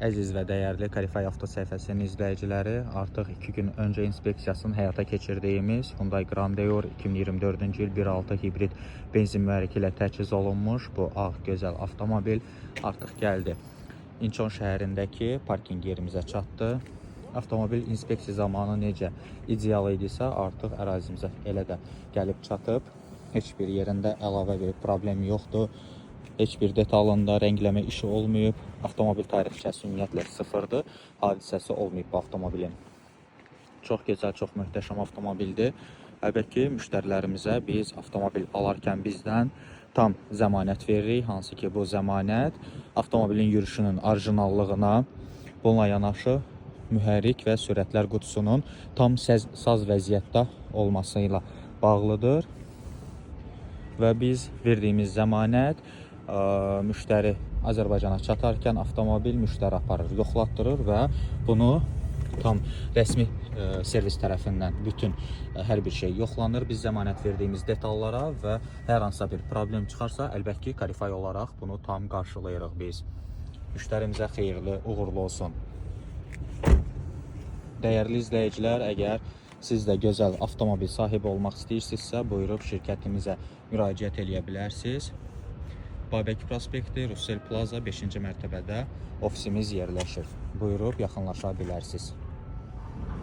Əziz və dəyərli Kalifay Avto səhifəsinin izləyiciləri, artıq 2 gün öncə inspeksiyasını həyata keçirdiyimiz Hyundai Grandeur 2024-cü il 1.6 hibrid benzin mühərriki ilə təchiz olunmuş bu ağ gözəl avtomobil artıq gəldi. İnçon şəhərindəki parking yerimizə çatdı. Avtomobil inspeksiya zamanı necə ideal idisə, artıq ərazimizə elə də gəlib çatıb. Heç bir yerində əlavə bir problem yoxdur. Heç bir detalında rəngləmə işi olmayıb. Avtomobil tarixçəsi ümumiyyətlə sıfırdır. Hadisəsi olmayıb bu avtomobilin. Çox gözəl, çox möhtəşəm avtomobildir. Əlbəttə ki, müştərilərimizə biz avtomobil alarkən bizdən tam zəmanət veririk. Hansı ki, bu zəmanət avtomobilin yürüşünün orijinallığına, bununla yanaşı mühərrik və sürətlər qutusunun tam saz vəziyyətdə olması ilə bağlıdır. Və biz verdiyimiz zəmanət müştəri Azərbaycana çatarkən avtomobil müştəri aparır, yoxlatdırır və bunu tam rəsmi servis tərəfindən bütün hər bir şey yoxlanır. Biz zəmanət verdiyimiz detallara və hər hansısa bir problem çıxarsa, əlbəttə ki, Kalifay olaraq bunu tam qarşılayırıq biz. Müştərimizə xeyirli, uğurlu olsun. Dəyərli izləyicilər, əgər siz də gözəl avtomobil sahibi olmaq istəyirsinizsə, buyurub şirkətimizə müraciət edə bilərsiniz. Babək prospekti, Russell Plaza 5-ci mərtəbədə ofisimiz yerləşir. Buyurub yaxınlaşa bilərsiniz.